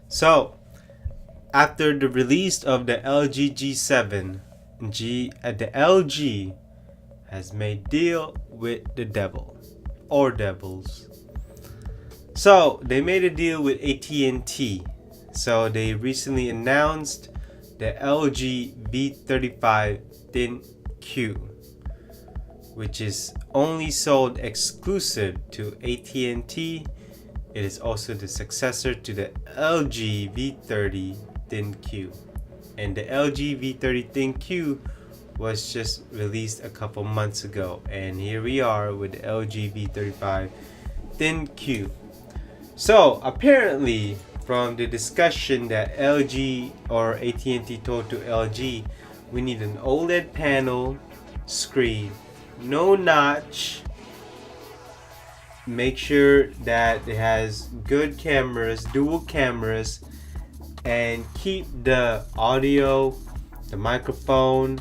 So, after the release of the LG G7, the LG has made deal with the devil or devils. So they made a deal with AT&T. So they recently announced the LG V35 ThinQ, which is only sold exclusive to AT&T. It is also the successor to the LG V30 ThinQ. And the LG V30 ThinQ was just released a couple months ago. And here we are with the LG V35 ThinQ. So apparently, from the discussion that LG or AT&T told to LG, we need an OLED panel, screen, no notch. Make sure that it has good cameras, dual cameras, and keep the audio, the microphone,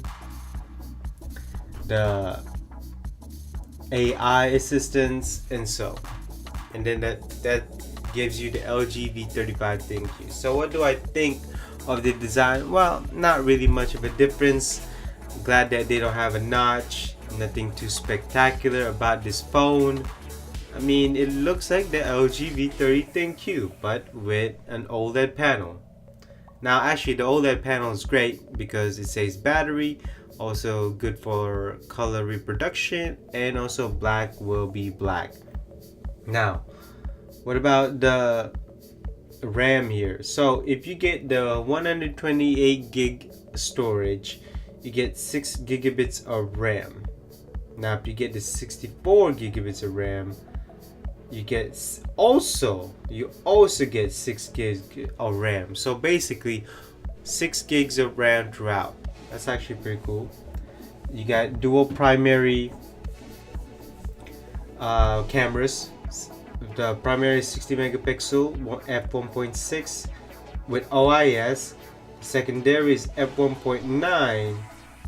the AI assistance, and so. And then that gives you the LG V35 ThinQ. So what do I think of the design? Well, not really much of a difference. Glad that they don't have a notch. Nothing too spectacular about this phone. I mean, it looks like the LG V30 ThinQ, but with an OLED panel. Now, actually, the OLED panel is great because it saves battery, also good for color reproduction, and also black will be black. Now, what about the RAM here? So, if you get the 128 gig storage, you get 6 gigabits of RAM. Now, if you get the 64 gigabits of RAM, you also get 6 gigs of RAM. So basically 6 gigs of RAM throughout. That's actually pretty cool. You got dual primary cameras. The primary is 60 megapixel f1.6 with OIS. Secondary is f1.9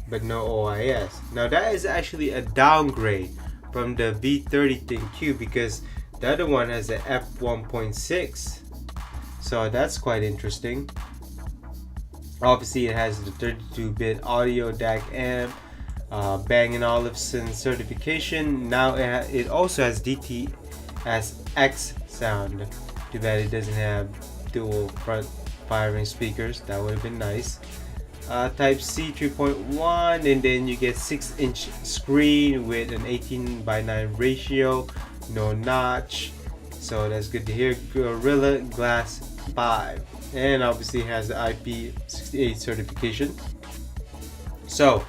but no OIS. Now that is actually a downgrade from the V30 ThinQ because the other one has a f1.6, so that's quite interesting. Obviously, it has the 32-bit audio DAC amp, Bang & Olufsen certification. Now it also has DTS:X sound. Too bad it doesn't have dual front firing speakers. That would have been nice. Type C 3.1, and then you get 6-inch screen with an 18:9 ratio. No notch, so that's good to hear. Gorilla Glass 5, and obviously has the IP68 certification. So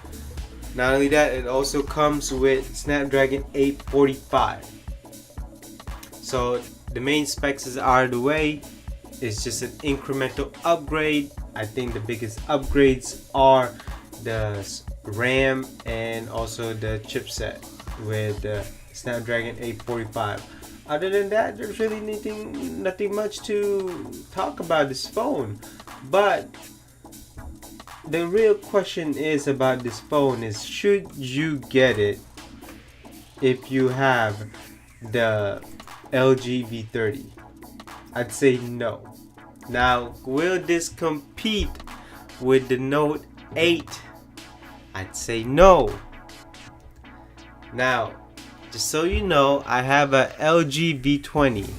not only that, it also comes with Snapdragon 845. So the main specs is out of the way. It's just an incremental upgrade. I think the biggest upgrades are the RAM and also the chipset with the Snapdragon 845. Other than that, there's really nothing much to talk about this phone. But the real question is about this phone is, should you get it if you have the LG V30? I'd say no. Now, will this compete with the Note 8? I'd say no. Now, just so you know, I have a LG V20.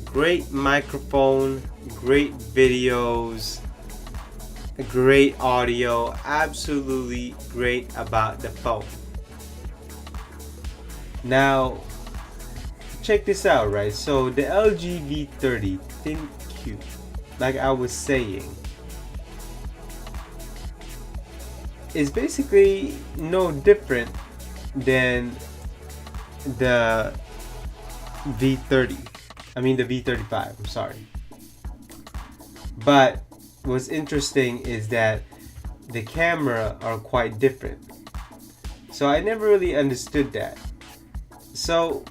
Great microphone, great videos, great audio, absolutely great about the phone. Now, check this out, right? So the LG V30 ThinQ, like I was saying, is basically no different than the V30. I mean the V35, I'm sorry. But what's interesting is that the camera are quite different. So I never really understood that. So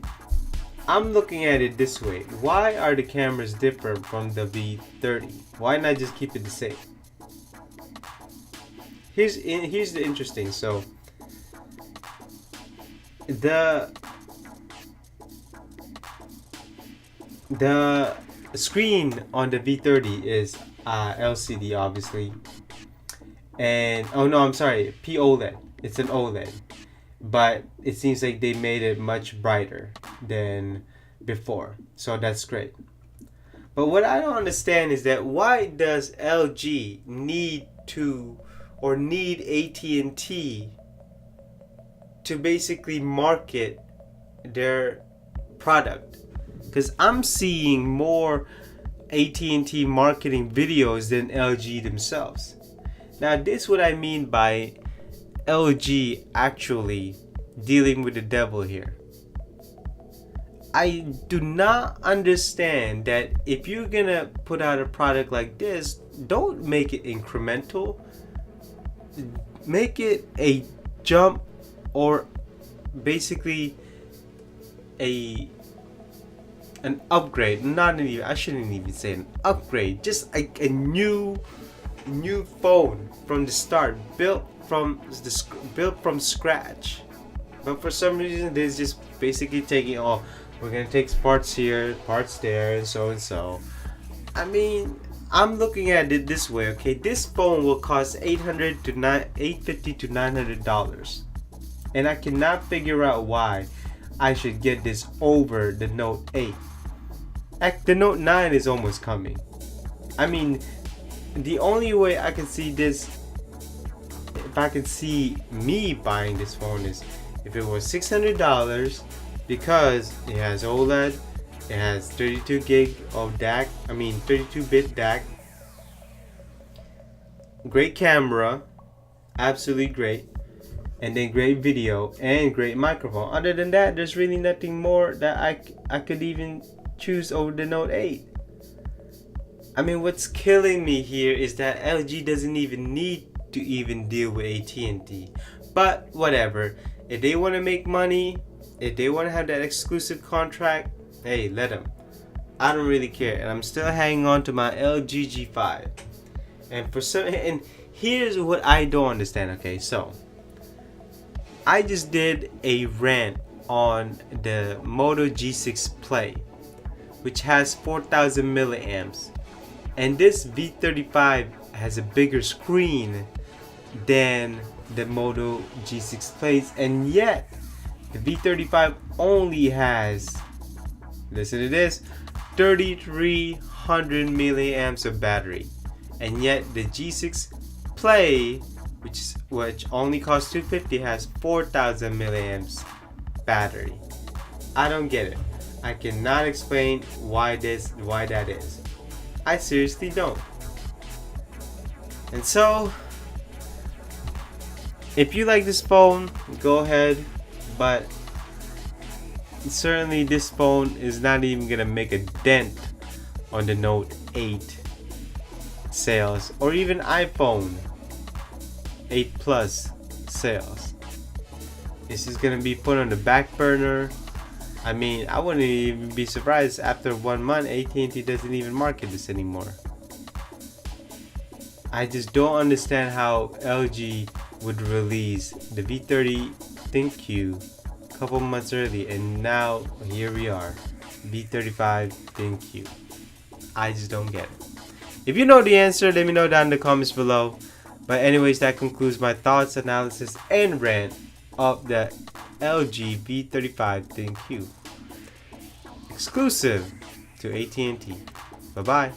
I'm looking at it this way. Why are the cameras different from the V30? Why not just keep it the same? Here's the interesting. So the screen on the V30 is LCD, obviously, and oh no, I'm sorry, POLED. It's an OLED, but it seems like they made it much brighter than before, so that's great. But what I don't understand is that why does LG need AT&T to basically market their product? Because I'm seeing more AT&T marketing videos than LG themselves. Now, this is what I mean by LG actually dealing with the devil here. I do not understand that if you're gonna put out a product like this, don't make it incremental. Make it a jump, or basically an upgrade. Not even, I shouldn't even say an upgrade. Just a new phone from the start, built from scratch. But for some reason, they're just basically taking all. We're gonna take parts here, parts there, and so. I mean, I'm looking at it this way. Okay, this phone will cost $850 to $900, and I cannot figure out why I should get this over the Note 8. Heck, the Note 9 is almost coming. I mean, the only way I can see this, if I can see me buying this phone, is if it was $600, because it has OLED, it has 32 gig of DAC, 32-bit DAC, great camera, absolutely great, and then great video and great microphone. Other than that, there's really nothing more that I could even choose over the Note 8. I mean, what's killing me here is that LG doesn't even need to even deal with AT&T. But whatever, if they want to make money, if they want to have that exclusive contract, hey, let them. I don't really care, and I'm still hanging on to my LG G5. And here's what I don't understand. Okay, so I just did a rant on the Moto G6 Play, which has 4,000 milliamps, and this V35 has a bigger screen than the Moto G6 Plays, and yet the V35 only has, listen to this, 3,300 milliamps of battery, and yet the G6 Play, which only costs $250, has 4,000 milliamps battery. I don't get it. I cannot explain why that is. I seriously don't. And so, if you like this phone, go ahead, but certainly this phone is not even gonna make a dent on the Note 8 sales, or even iPhone 8 Plus sales. This is gonna be put on the back burner. I mean, I wouldn't even be surprised after 1 month AT&T doesn't even market this anymore. I just don't understand how LG would release the V30 ThinQ a couple months early, and now here we are, V35 ThinQ. I just don't get it. If you know the answer, let me know down in the comments below. But anyways, that concludes my thoughts, analysis, and rant of the LG V35 ThinQ, exclusive to AT&T. Bye bye.